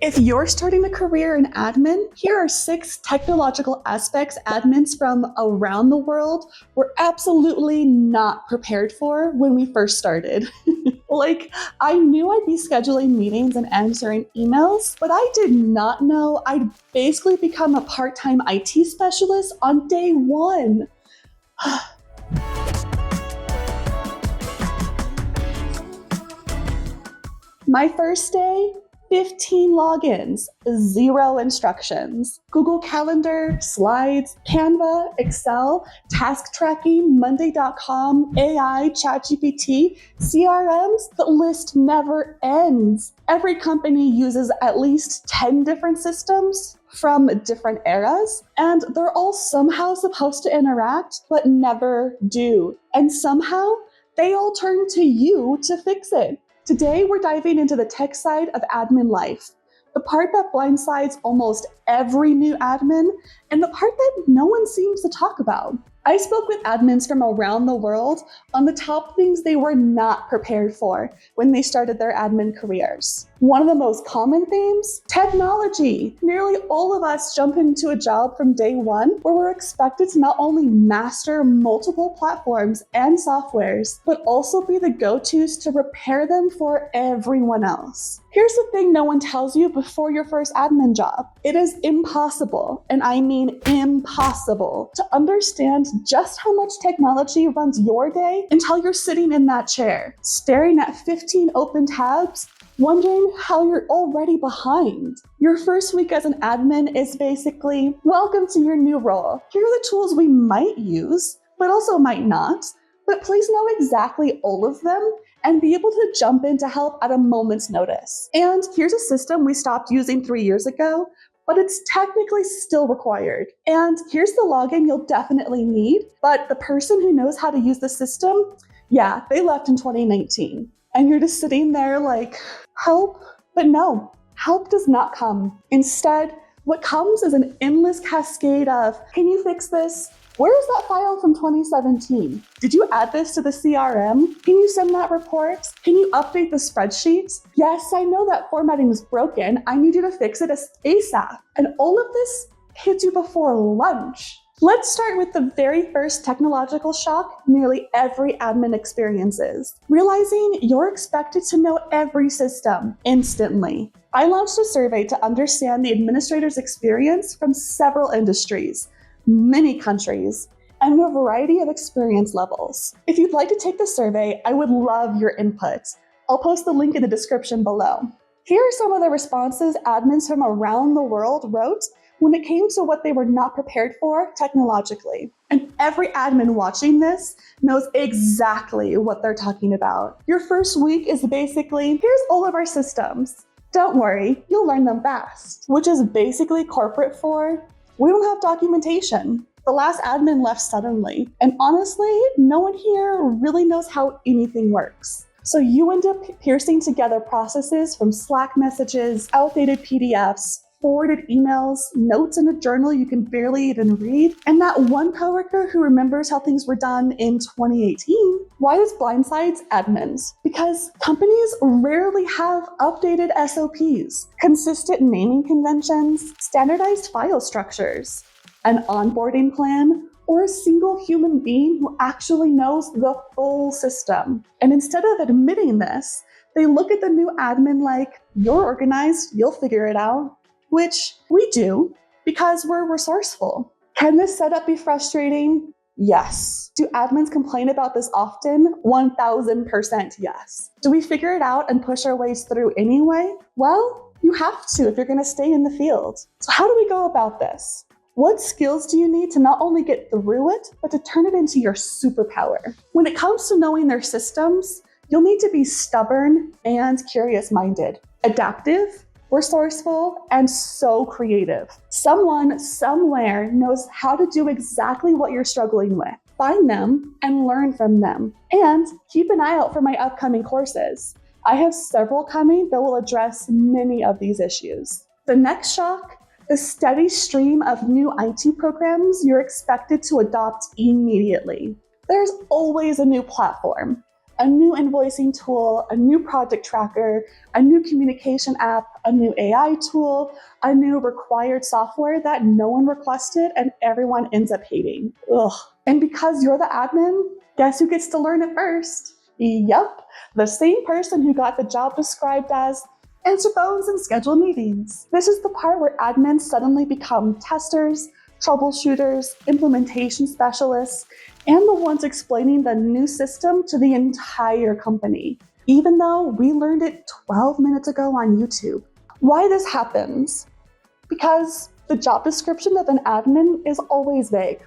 If you're starting a career in admin, here are 6 technological aspects admins from around the world were absolutely not prepared for when we first started. I knew I'd be scheduling meetings and answering emails, but I did not know I'd basically become a part-time IT specialist on day 1. My first day, 15 logins, 0 instructions. Google Calendar, Slides, Canva, Excel, task tracking, Monday.com, AI, ChatGPT, CRMs. The list never ends. Every company uses at least 10 different systems from different eras, and they're all somehow supposed to interact, but never do. And somehow, they all turn to you to fix it. Today, we're diving into the tech side of admin life, the part that blindsides almost every new admin, and the part that no one seems to talk about. I spoke with admins from around the world on the top things they were not prepared for when they started their admin careers. One of the most common themes, technology. Nearly all of us jump into a job from day 1 where we're expected to not only master multiple platforms and softwares, but also be the go-tos to repair them for everyone else. Here's the thing no one tells you before your first admin job. It is impossible, and I mean impossible, to understand just how much technology runs your day until you're sitting in that chair, staring at 15 open tabs, wondering how you're already behind. Your first week as an admin is basically, welcome to your new role. Here are the tools we might use, but also might not, but please know exactly all of them and be able to jump in to help at a moment's notice. And here's a system we stopped using 3 years ago, but it's technically still required. And here's the login you'll definitely need, but the person who knows how to use the system, they left in 2019. And you're just sitting there like, help? But no, help does not come. Instead, what comes is an endless cascade of, can you fix this? Where is that file from 2017? Did you add this to the CRM? Can you send that report? Can you update the spreadsheets? Yes, I know that formatting is broken. I need you to fix it ASAP. And all of this hits you before lunch. Let's start with the very first technological shock nearly every admin experiences. Realizing you're expected to know every system instantly. I launched a survey to understand the administrator's experience from several industries, many countries, and a variety of experience levels. If you'd like to take the survey, I would love your input. I'll post the link in the description below. Here are some of the responses admins from around the world wrote when it came to what they were not prepared for technologically. And every admin watching this knows exactly what they're talking about. Your first week is basically, here's all of our systems. Don't worry, you'll learn them fast. Which is basically corporate for, we don't have documentation. The last admin left suddenly. And honestly, no one here really knows how anything works. So you end up piecing together processes from Slack messages, outdated PDFs, forwarded emails, notes in a journal you can barely even read, and that one coworker who remembers how things were done in 2018. Why does blindsides admins? Because companies rarely have updated SOPs, consistent naming conventions, standardized file structures, an onboarding plan, or a single human being who actually knows the full system. And instead of admitting this, they look at the new admin like, you're organized, you'll figure it out. Which we do, because we're resourceful. Can this setup be frustrating? Yes. Do admins complain about this often? 1000% yes. Do we figure it out and push our ways through anyway? Well, you have to if you're going to stay in the field. So how do we go about this? What skills do you need to not only get through it, but to turn it into your superpower? When it comes to knowing their systems, you'll need to be stubborn and curious-minded, adaptive, resourceful, and so creative. Someone somewhere knows how to do exactly what you're struggling with. Find them and learn from them. And keep an eye out for my upcoming courses. I have several coming that will address many of these issues. The next shock, the steady stream of new IT programs you're expected to adopt immediately. There's always a new platform, a new invoicing tool, a new project tracker, a new communication app, a new AI tool, a new required software that no one requested and everyone ends up hating. Ugh. And because you're the admin, guess who gets to learn it first? Yep, the same person who got the job described as answer phones and schedule meetings. This is the part where admins suddenly become testers, troubleshooters, implementation specialists, and the ones explaining the new system to the entire company, even though we learned it 12 minutes ago on YouTube. Why this happens? Because the job description of an admin is always vague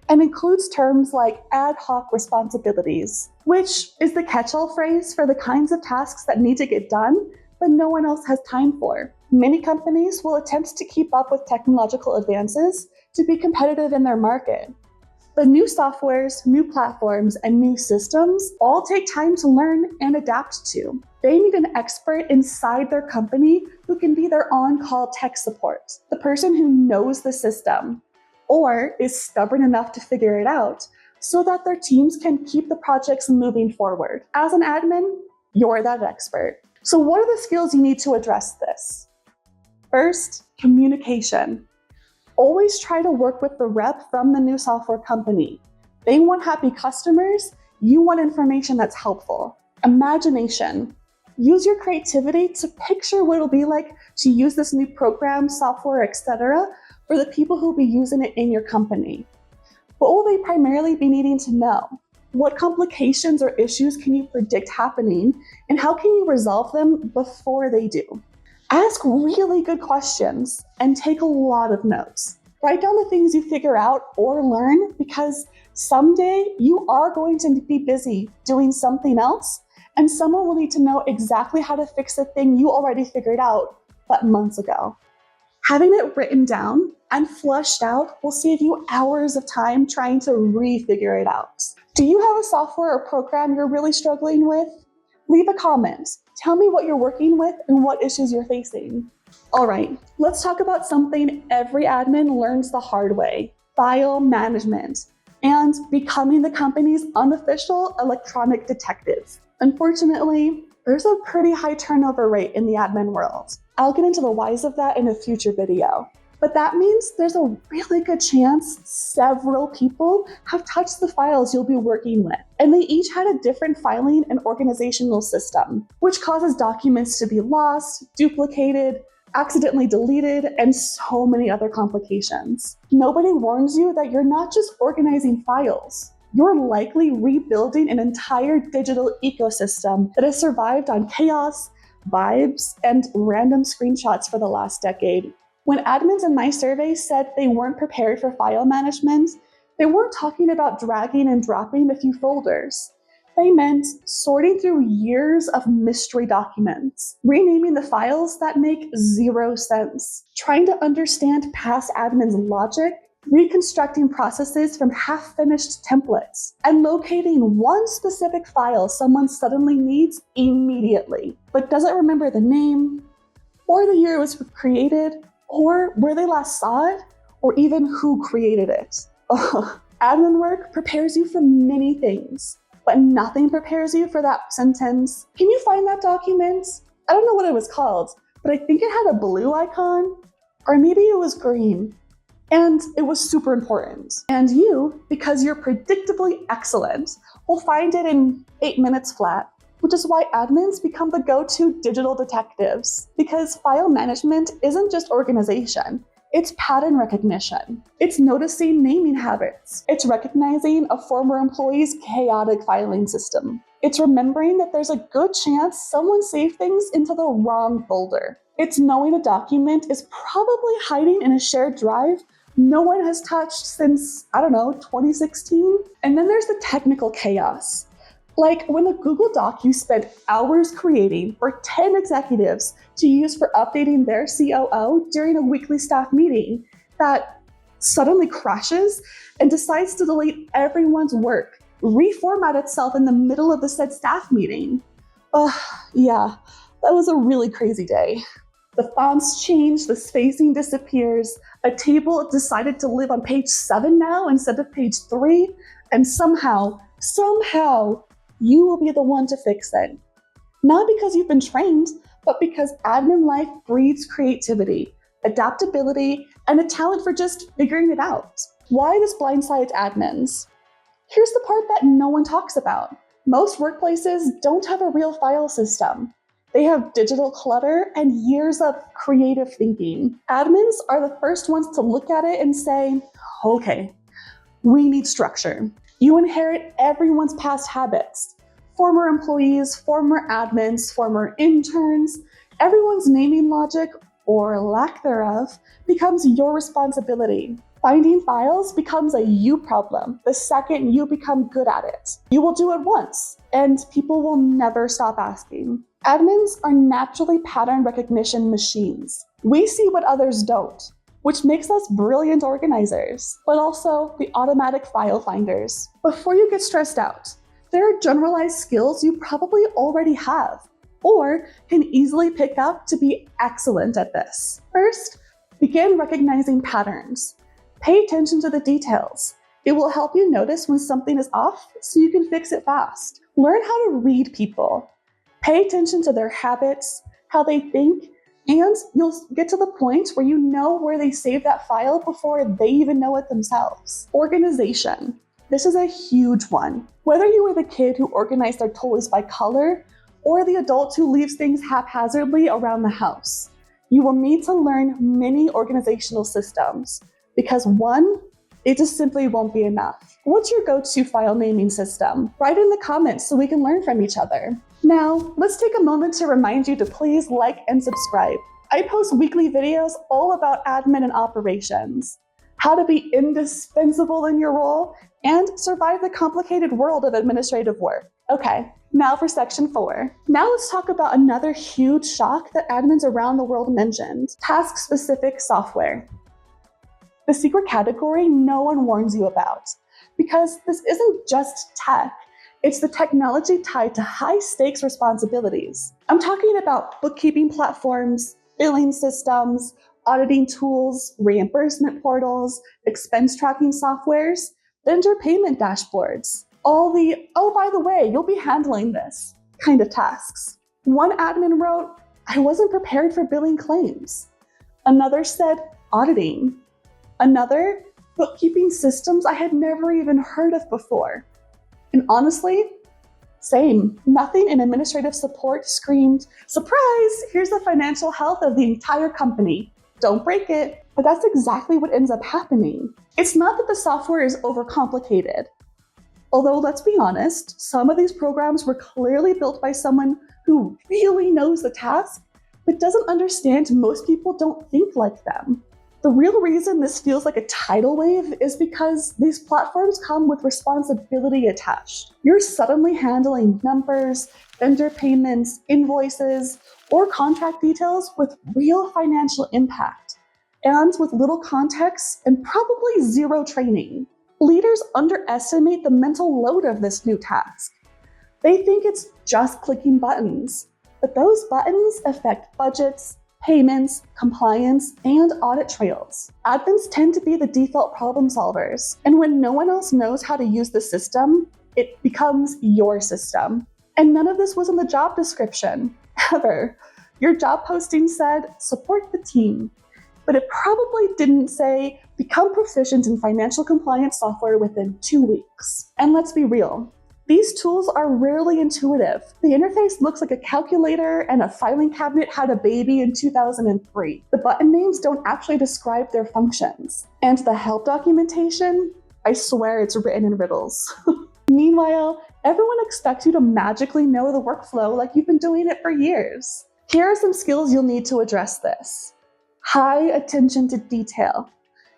and includes terms like ad hoc responsibilities, which is the catch-all phrase for the kinds of tasks that need to get done, but no one else has time for. Many companies will attempt to keep up with technological advances to be competitive in their market. But new softwares, new platforms, and new systems all take time to learn and adapt to. They need an expert inside their company who can be their on-call tech support, the person who knows the system, or is stubborn enough to figure it out so that their teams can keep the projects moving forward. As an admin, you're that expert. So what are the skills you need to address this? First, communication. Always try to work with the rep from the new software company. They want happy customers. You want information that's helpful. Imagination. Use your creativity to picture what it'll be like to use this new program, software, etc. for the people who'll be using it in your company. What will they primarily be needing to know? What complications or issues can you predict happening, and how can you resolve them before they do? Ask really good questions and take a lot of notes. Write down the things you figure out or learn, because someday you are going to be busy doing something else, and someone will need to know exactly how to fix the thing you already figured out but months ago. Having it written down and flushed out will save you hours of time trying to re-figure it out. Do you have a software or program you're really struggling with? Leave a comment. Tell me what you're working with and what issues you're facing. All right, let's talk about something every admin learns the hard way: file management and becoming the company's unofficial electronic detective. Unfortunately, there's a pretty high turnover rate in the admin world. I'll get into the whys of that in a future video. But that means there's a really good chance several people have touched the files you'll be working with, and they each had a different filing and organizational system, which causes documents to be lost, duplicated, accidentally deleted, and so many other complications. Nobody warns you that you're not just organizing files. You're likely rebuilding an entire digital ecosystem that has survived on chaos, vibes, and random screenshots for the last decade. When admins in my survey said they weren't prepared for file management, they weren't talking about dragging and dropping a few folders. They meant sorting through years of mystery documents, renaming the files that make zero sense, trying to understand past admins' logic, reconstructing processes from half-finished templates, and locating one specific file someone suddenly needs immediately, but doesn't remember the name, or the year it was created, or where they last saw it, or even who created it. Admin work prepares you for many things, but nothing prepares you for that sentence. Can you find that document? I don't know what it was called, but I think it had a blue icon, or maybe it was green. And it was super important. And you, because you're predictably excellent, will find it in 8 minutes flat, which is why admins become the go-to digital detectives. Because file management isn't just organization, it's pattern recognition. It's noticing naming habits. It's recognizing a former employee's chaotic filing system. It's remembering that there's a good chance someone saved things into the wrong folder. It's knowing a document is probably hiding in a shared drive no one has touched since, 2016. And then there's the technical chaos. Like when a Google Doc you spent hours creating for 10 executives to use for updating their COO during a weekly staff meeting that suddenly crashes and decides to delete everyone's work, reformat itself in the middle of the said staff meeting. Yeah, that was a really crazy day. The fonts change, the spacing disappears, a table decided to live on page 7 now instead of page 3, and somehow, you will be the one to fix it. Not because you've been trained, but because admin life breeds creativity, adaptability, and a talent for just figuring it out. Why this blindsides admins? Here's the part that no one talks about. Most workplaces don't have a real file system. They have digital clutter and years of creative thinking. Admins are the first ones to look at it and say, okay, we need structure. You inherit everyone's past habits. Former employees, former admins, former interns, everyone's naming logic, or lack thereof, becomes your responsibility. Finding files becomes a you problem the second you become good at it. You will do it once, and people will never stop asking. Admins are naturally pattern recognition machines. We see what others don't, which makes us brilliant organizers, but also the automatic file finders. Before you get stressed out, there are generalized skills you probably already have, or can easily pick up to be excellent at this. First, begin recognizing patterns. Pay attention to the details. It will help you notice when something is off so you can fix it fast. Learn how to read people. Pay attention to their habits, how they think, and you'll get to the point where you know where they save that file before they even know it themselves. Organization. This is a huge one. Whether you were the kid who organized their toys by color or the adult who leaves things haphazardly around the house, you will need to learn many organizational systems because one, it just simply won't be enough. What's your go-to file naming system? Write in the comments so we can learn from each other. Now, let's take a moment to remind you to please like and subscribe. I post weekly videos all about admin and operations, how to be indispensable in your role, and survive the complicated world of administrative work. Okay, now for section 4. Now let's talk about another huge shock that admins around the world mentioned: task-specific software. The secret category no one warns you about, because this isn't just tech, it's the technology tied to high-stakes responsibilities. I'm talking about bookkeeping platforms, billing systems, auditing tools, reimbursement portals, expense tracking softwares, vendor payment dashboards. All the, oh, by the way, you'll be handling this kind of tasks. One admin wrote, I wasn't prepared for billing claims. Another said, auditing. Another, bookkeeping systems I had never even heard of before. And honestly, same. Nothing in administrative support screamed, surprise, here's the financial health of the entire company. Don't break it. But that's exactly what ends up happening. It's not that the software is overcomplicated. Although, let's be honest, some of these programs were clearly built by someone who really knows the task, but doesn't understand most people don't think like them. The real reason this feels like a tidal wave is because these platforms come with responsibility attached. You're suddenly handling numbers, vendor payments, invoices, or contract details with real financial impact, and with little context and probably zero training. Leaders underestimate the mental load of this new task. They think it's just clicking buttons, but those buttons affect budgets, payments, compliance, and audit trails. Admins tend to be the default problem solvers, and when no one else knows how to use the system, it becomes your system. And none of this was in the job description, ever. Your job posting said, support the team, but it probably didn't say, become proficient in financial compliance software within 2 weeks. And let's be real, these tools are rarely intuitive. The interface looks like a calculator and a filing cabinet had a baby in 2003. The button names don't actually describe their functions. And the help documentation, I swear it's written in riddles. Meanwhile, everyone expects you to magically know the workflow like you've been doing it for years. Here are some skills you'll need to address this. High attention to detail.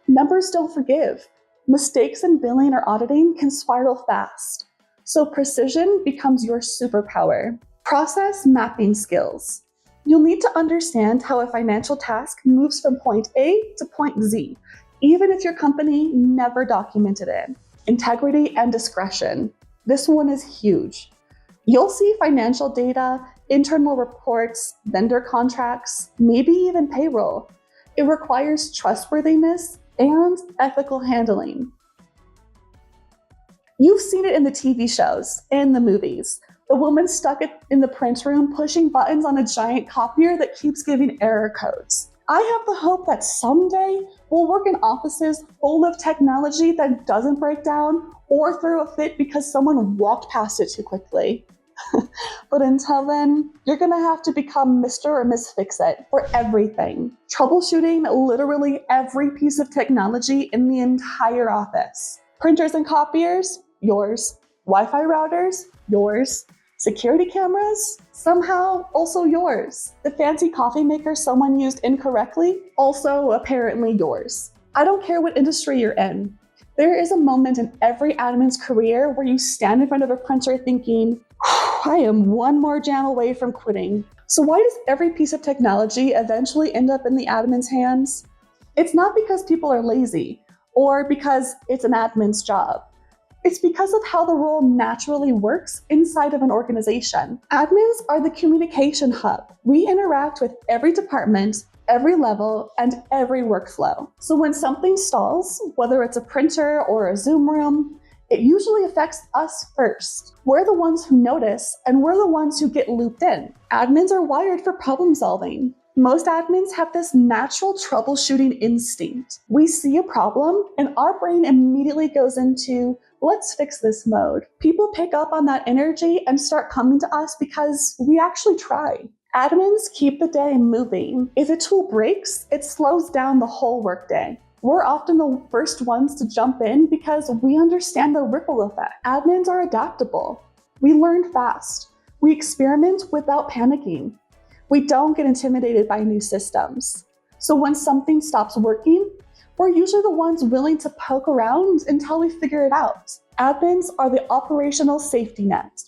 Numbers don't forgive. Mistakes in billing or auditing can spiral fast. So precision becomes your superpower. Process mapping skills. You'll need to understand how a financial task moves from point A to point Z, even if your company never documented it. Integrity and discretion. This one is huge. You'll see financial data, internal reports, vendor contracts, maybe even payroll. It requires trustworthiness and ethical handling. You've seen it in the TV shows, in the movies. The woman stuck in the print room pushing buttons on a giant copier that keeps giving error codes. I have the hope that someday we'll work in offices full of technology that doesn't break down or throw a fit because someone walked past it too quickly. But until then, you're gonna have to become Mr. or Miss Fix-It for everything. Troubleshooting literally every piece of technology in the entire office. Printers and copiers, yours. Wi-Fi routers, yours. Security cameras, somehow also yours. The fancy coffee maker someone used incorrectly, also apparently yours. I don't care what industry you're in. There is a moment in every admin's career where you stand in front of a printer thinking, I am one more jam away from quitting. So why does every piece of technology eventually end up in the admin's hands? It's not because people are lazy or because it's an admin's job. It's because of how the role naturally works inside of an organization. Admins are the communication hub. We interact with every department, every level, and every workflow. So when something stalls, whether it's a printer or a Zoom room, it usually affects us first. We're the ones who notice, and we're the ones who get looped in. Admins are wired for problem solving. Most admins have this natural troubleshooting instinct. We see a problem, and our brain immediately goes into, let's fix this mode. People pick up on that energy and start coming to us because we actually try. Admins keep the day moving. If a tool breaks, it slows down the whole workday. We're often the first ones to jump in because we understand the ripple effect. Admins are adaptable. We learn fast. We experiment without panicking. We don't get intimidated by new systems. So when something stops working, we're usually the ones willing to poke around until we figure it out. Admins are the operational safety net.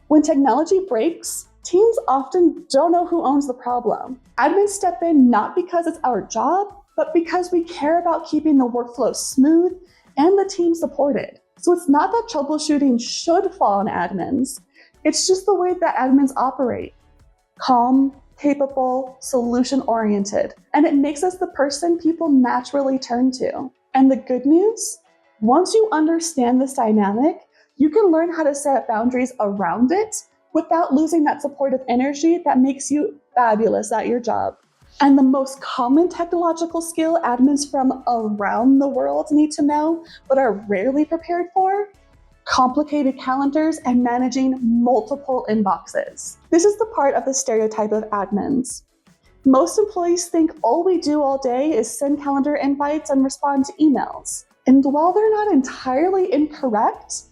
When technology breaks, teams often don't know who owns the problem. Admins step in not because it's our job, but because we care about keeping the workflow smooth and the team supported. So it's not that troubleshooting should fall on admins. It's just the way that admins operate. Calm, capable, solution-oriented, and it makes us the person people naturally turn to. And the good news? Once you understand this dynamic, you can learn how to set boundaries around it without losing that supportive energy that makes you fabulous at your job. And the most common technological skill admins from around the world need to know, but are rarely prepared for: complicated calendars and managing multiple inboxes. This is the part of the stereotype of admins. Most employees think all we do all day is send calendar invites and respond to emails. And while they're not entirely incorrect,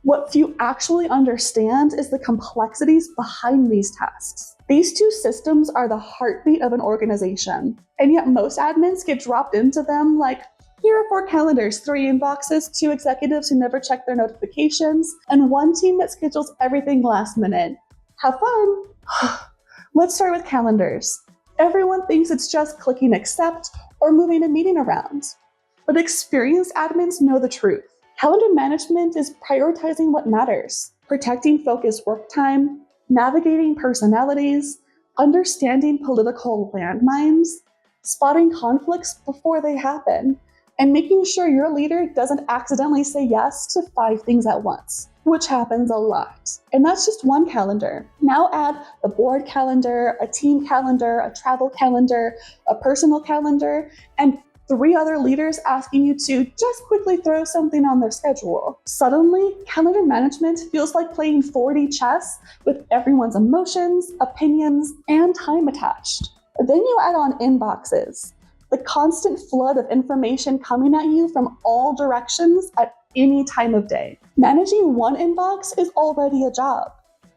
what few actually understand is the complexities behind these tasks. These two systems are the heartbeat of an organization, and yet most admins get dropped into them like, here are 4 calendars, 3 inboxes, 2 executives who never check their notifications, and 1 team that schedules everything last minute. Have fun! Let's start with calendars. Everyone thinks it's just clicking accept or moving a meeting around. But experienced admins know the truth. Calendar management is prioritizing what matters, protecting focused work time, navigating personalities, understanding political landmines, spotting conflicts before they happen, and making sure your leader doesn't accidentally say yes to 5 things at once, which happens a lot. And that's just one calendar. Now add a board calendar, a team calendar, a travel calendar, a personal calendar, and 3 other leaders asking you to just quickly throw something on their schedule. Suddenly, calendar management feels like playing 4D chess with everyone's emotions, opinions, and time attached. Then you add on inboxes, the constant flood of information coming at you from all directions at any time of day. Managing 1 inbox is already a job.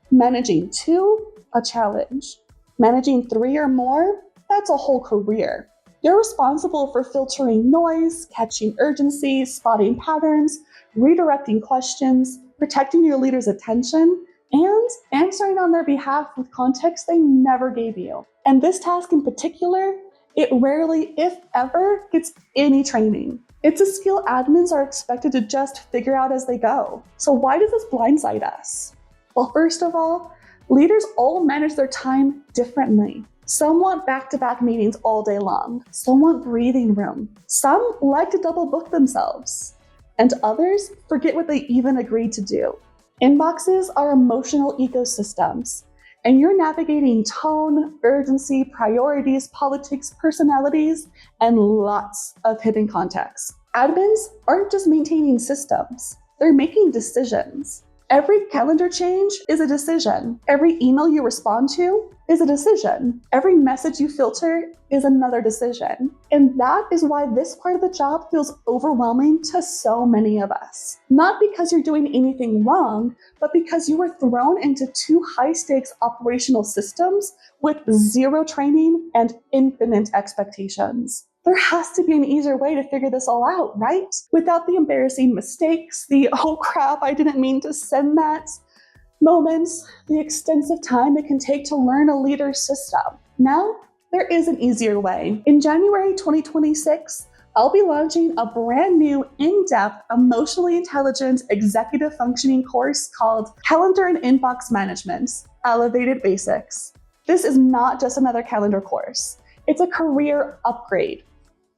Managing 2, a challenge. Managing 3 or more, that's a whole career. You're responsible for filtering noise, catching urgency, spotting patterns, redirecting questions, protecting your leader's attention, and answering on their behalf with context they never gave you. And this task in particular, it rarely, if ever, gets any training. It's a skill admins are expected to just figure out as they go. So why does this blindside us? Well, first of all, leaders all manage their time differently. Some want back-to-back meetings all day long. Some want breathing room. Some like to double book themselves. and others forget what they even agreed to do. Inboxes are emotional ecosystems, and you're navigating tone, urgency, priorities, politics, personalities, and lots of hidden context. Admins aren't just maintaining systems, they're making decisions. Every calendar change is a decision. Every email you respond to is a decision. Every message you filter is another decision. And that is why this part of the job feels overwhelming to so many of us. Not because you're doing anything wrong, but because you were thrown into two high-stakes operational systems with zero training and infinite expectations. There has to be an easier way to figure this all out, right? Without the embarrassing mistakes, the oh crap, I didn't mean to send that moments, the extensive time it can take to learn a leader's system. Now, there is an easier way. In January 2026, I'll be launching a brand new, in-depth, emotionally intelligent executive functioning course called Calendar and Inbox Management, Elevated Basics. This is not just another calendar course. It's a career upgrade.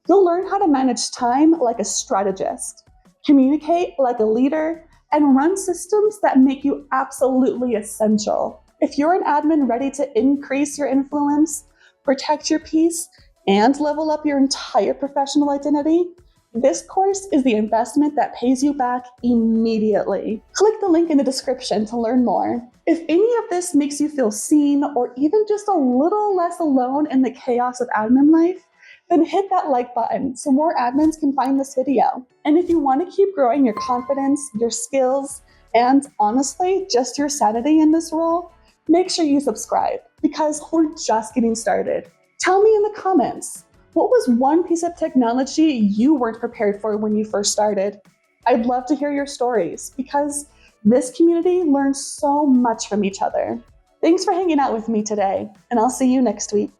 You'll learn how to manage time like a strategist, communicate like a leader, and run systems that make you absolutely essential. If you're an admin ready to increase your influence, protect your peace, and level up your entire professional identity, this course is the investment that pays you back immediately. Click the link in the description to learn more. If any of this makes you feel seen or even just a little less alone in the chaos of admin life, then hit that like button so more admins can find this video. And if you want to keep growing your confidence, your skills, and honestly, just your sanity in this role, make sure you subscribe because we're just getting started. Tell me in the comments, what was one piece of technology you weren't prepared for when you first started? I'd love to hear your stories because this community learns so much from each other. Thanks for hanging out with me today, and I'll see you next week.